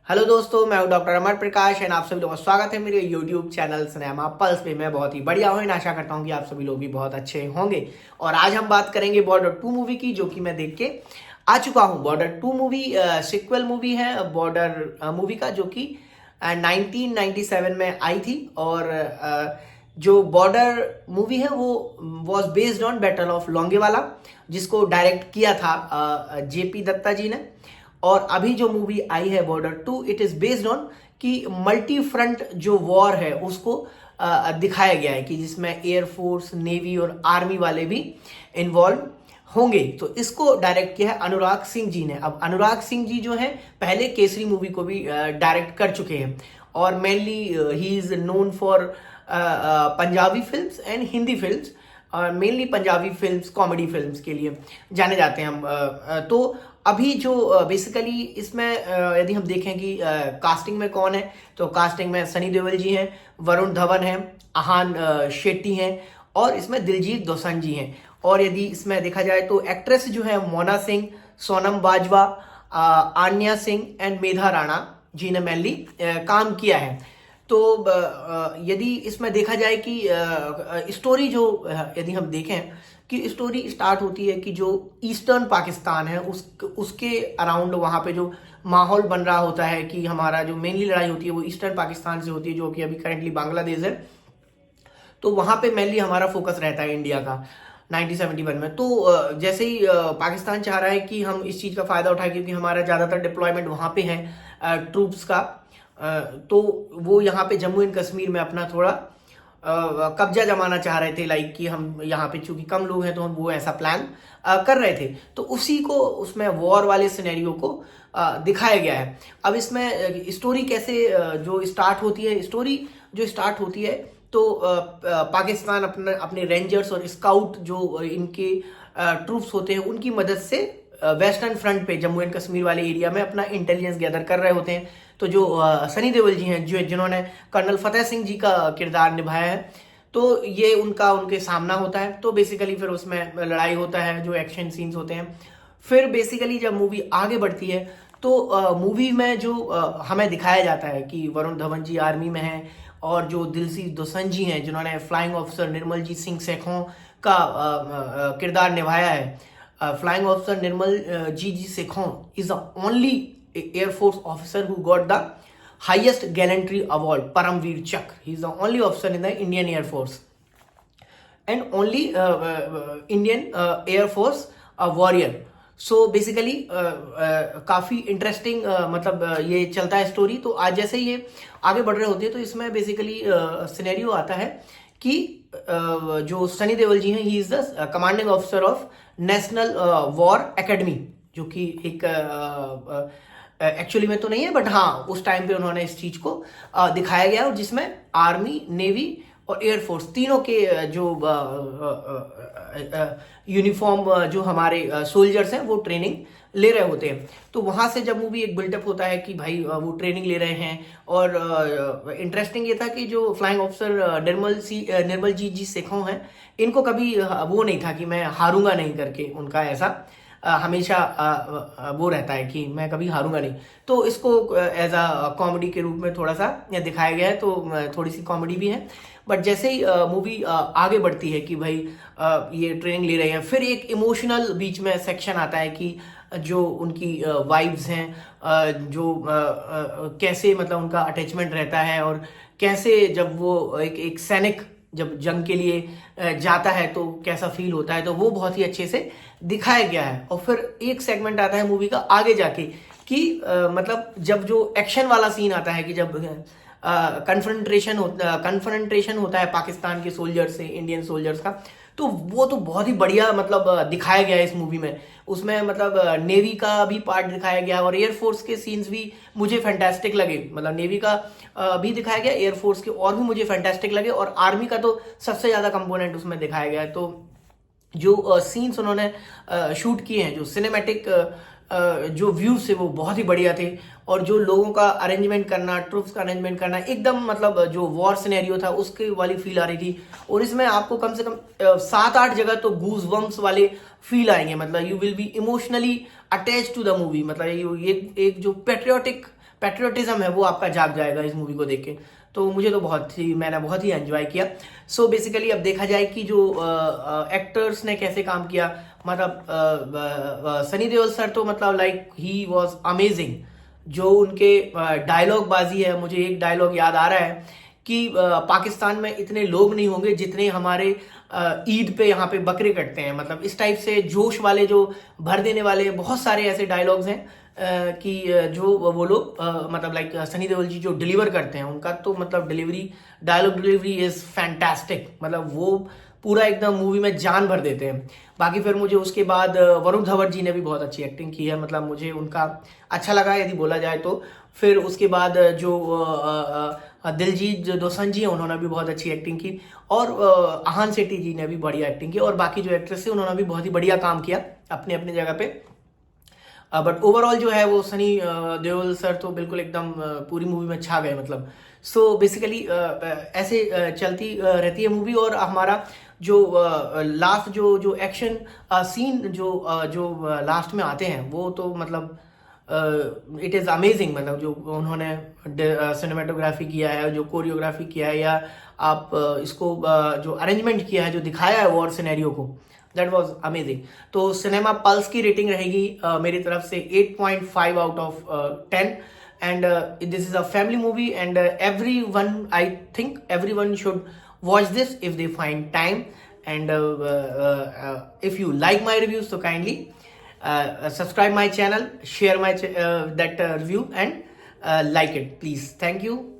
Hello दोस्तों, मैं हूं डॉक्टर अमर प्रकाश एंड आप सभी लोगों का स्वागत है मेरे यूट्यूब चैनल सिनेमा पल्स पे। मैं बहुत ही बढ़िया हूं, आशा करता हूं कि आप सभी लोग भी बहुत अच्छे होंगे। और आज हम बात करेंगे बॉर्डर 2 मूवी की, जो कि मैं देख के आ चुका हूं। बॉर्डर 2 मूवी सिक्वल मूवी है बॉर्डर मूवी का, जो कि 1997 में आई थी। और जो बॉर्डर मूवी है वो was based on battle of Longewala, जिसको डायरेक्ट किया था जेपी दत्ता जी ने। और अभी जो मूवी आई है border 2, it is based on कि मल्टी फ्रंट जो वॉर है उसको दिखाया गया है, कि जिसमें एयरफोर्स, नेवी और आर्मी वाले भी इन्वॉल्व होंगे। तो इसको डायरेक्ट किया है अनुराग सिंह जी ने। अब अनुराग सिंह जी जो है पहले केसरी मूवी को भी डायरेक्ट कर चुके हैं, और mainly he is known for Punjabi films and Hindi films, mainly Punjabi films, comedy films के लिए जाने जाते हैं हम। तो अभी जो बेसिकली इसमें यदि हम देखें कि कास्टिंग में कौन है, तो कास्टिंग में सनी देओल जी हैं, वरुण धवन हैं, आहान शेट्टी हैं, और इसमें दिलजीत दोसांझ जी हैं। और यदि इसमें देखा जाए तो एक्ट्रेस जो है मोना सिंह, सोनम बाजवा, आन्या सिंह एंड मेधा राणा जी ने मेनली काम किया है। तो यदि इसमें देखा जाए कि स्टोरी जो यदि हम देखें कि स्टोरी स्टार्ट होती है कि जो ईस्टर्न पाकिस्तान है उसके अराउंड वहाँ पे जो माहौल बन रहा होता है, कि हमारा जो मेनली लड़ाई होती है वो ईस्टर्न पाकिस्तान से होती है, जो कि अभी करंटली बांग्लादेश है। तो वहाँ पे मेनली हमारा फोकस रहता है इंडिया का 1971 में। तो जैसे ही पाकिस्तान चाह रहा है कि हम इस चीज़ का फ़ायदा उठाएं, क्योंकि हमारा ज़्यादातर डिप्लॉयमेंट वहाँ पे है ट्रूप्स का, तो वो यहाँ पे जम्मू एंड कश्मीर में अपना थोड़ा कब्जा जमाना चाह रहे थे। लाइक कि हम यहाँ पे चूंकि कम लोग हैं तो हम वो ऐसा प्लान कर रहे थे। तो उसी को उसमें वॉर वाले सिनेरियो को दिखाया गया है। अब इसमें स्टोरी कैसे जो स्टार्ट होती है, स्टोरी जो स्टार्ट होती है तो पाकिस्तान अपने अपने रेंजर्स और स्काउट जो इनके ट्रूप्स होते हैं उनकी मदद से वेस्टर्न फ्रंट पे जम्मू एंड कश्मीर वाले एरिया में अपना इंटेलिजेंस गैदर कर रहे होते हैं। तो जो सनी देओल जी हैं, जो जिन्होंने कर्नल फतेह सिंह जी का किरदार निभाया है, तो ये उनके सामना होता है। तो बेसिकली फिर उसमें लड़ाई होता है, जो एक्शन सीन्स होते हैं। फिर बेसिकली जब मूवी आगे बढ़ती है तो मूवी में जो हमें दिखाया जाता है कि वरुण धवन जी आर्मी में हैं, और जो दिलजीत दोसांझ जी हैं जिन्होंने फ्लाइंग ऑफिसर निर्मलजीत सिंह सेखों का किरदार निभाया है। Flying officer Nirmal ji Sekhon is the only air force officer who got the highest gallantry award, Paramvir Chakra. He is the only officer in the Indian air force and only Indian air force warrior. So basically काफ़ी interesting मतलब ये चलता है story. तो आज जैसे ये आगे बढ़ रहे होते हैं तो इसमें बेसिकली सिनेरियो आता है कि जो सनी देओल जी हैं, he is the commanding officer of national war academy, जो कि एक एक्चुअली में तो नहीं है, बट हाँ उस टाइम पे उन्होंने इस चीज़ को दिखाया गया, और जिसमें आर्मी, नेवी और एयरफोर्स तीनों के जो यूनिफॉर्म जो हमारे सोल्जर्स हैं वो ट्रेनिंग ले रहे होते हैं। तो वहाँ से जब मूवी एक बिल्डअप होता है कि भाई वो ट्रेनिंग ले रहे हैं। और इंटरेस्टिंग ये था कि जो फ्लाइंग ऑफिसर निर्मलजीत जी सेखों हैं, इनको कभी वो नहीं था कि मैं हारूंगा नहीं करके, उनका ऐसा हमेशा वो रहता है कि मैं कभी हारूंगा नहीं। तो इसको एज अ कॉमेडी के रूप में थोड़ा सा दिखाया गया है, तो थोड़ी सी कॉमेडी भी है। बट जैसे ही मूवी आगे बढ़ती है कि भाई ये ट्रेनिंग ले रहे हैं, फिर एक इमोशनल बीच में सेक्शन आता है कि जो उनकी वाइब्स हैं, जो कैसे मतलब उनका अटैचमेंट रहता है, और कैसे जब वो एक सैनिक जब जंग के लिए जाता है तो कैसा फील होता है, तो वो बहुत ही अच्छे से दिखाया गया है। और फिर एक सेगमेंट आता है मूवी का आगे जाके कि मतलब जब जो एक्शन वाला सीन आता है, कि जब कन्फ्रंटेशन होता है पाकिस्तान के सोल्जर से इंडियन सोल्जर्स का, तो वो तो बहुत ही बढ़िया मतलब दिखाया गया है इस मूवी में। उसमें मतलब नेवी का भी पार्ट दिखाया गया, और एयरफोर्स के सीन्स भी मुझे फैंटास्टिक लगे। मतलब नेवी का भी दिखाया गया, एयरफोर्स के और भी मुझे फैंटास्टिक लगे, और आर्मी का तो सबसे ज़्यादा कंपोनेंट उसमें दिखाया गया है। तो जो सीन्स उन्होंने शूट किए हैं, जो सिनेमैटिक जो व्यूज थे वो बहुत ही बढ़िया थे। और जो लोगों का अरेंजमेंट करना, ट्रूप्स का अरेंजमेंट करना, एकदम मतलब जो वॉर सिनेरियो था उसके वाली फील आ रही थी। और इसमें आपको कम से कम 7-8 जगह तो गूज बम्स वाले फील आएंगे। मतलब you will be emotionally attach to the movie. मतलब ये एक जो पेट्रियोटिक पैट्रियोटिज्म है वो आपका जाग जाएगा इस मूवी को देख के। तो मुझे तो मैंने बहुत ही एंजॉय किया। सो बेसिकली अब देखा जाए कि जो एक्टर्स ने कैसे काम किया, मतलब सनी देओल सर तो मतलब लाइक ही वाज अमेजिंग। जो उनके डायलॉग बाजी है, मुझे एक डायलॉग याद आ रहा है कि पाकिस्तान में इतने लोग नहीं होंगे जितने हमारे ईद पे यहाँ पे बकरे कटते हैं, मतलब इस टाइप से जोश वाले, जो भर देने वाले बहुत सारे ऐसे डायलॉग्स हैं कि जो वो लोग मतलब लाइक सनी देओल जी जो डिलीवर करते हैं, उनका तो मतलब डायलॉग डिलीवरी इज फैंटास्टिक। मतलब वो पूरा एकदम मूवी में जान भर देते हैं। बाकी फिर मुझे उसके बाद वरुण धवन जी ने भी बहुत अच्छी एक्टिंग की है, मतलब मुझे उनका अच्छा लगा यदि बोला जाए तो। फिर उसके बाद जो दिलजीत दोसांझ जी हैं, उन्होंने भी बहुत अच्छी एक्टिंग की, और आहान सेठी जी ने भी बढ़िया एक्टिंग की, और बाकी जो एक्ट्रेस थे उन्होंने भी बहुत ही बढ़िया काम किया अपने अपने जगह पे। बट ओवरऑल जो है वो सनी देओल सर तो बिल्कुल एकदम पूरी मूवी में छा गए, मतलब। सो बेसिकली ऐसे चलती रहती है मूवी। और हमारा जो लास्ट जो एक्शन सीन जो लास्ट में आते हैं, वो तो मतलब इट इज़ अमेजिंग। मतलब जो उन्होंने सिनेमेटोग्राफी किया है, जो कोरियोग्राफी किया है, या आप इसको जो अरेंजमेंट किया है, जो दिखाया है वॉर सिनेरियो को, दैट वाज अमेजिंग। तो सिनेमा पल्स की रेटिंग रहेगी मेरी तरफ से 8.5 out of 10। And this is a family movie, and everyone, I think everyone should watch this if they find time. And if you like my reviews, so kindly subscribe my channel, share my that review, and like it please. Thank you.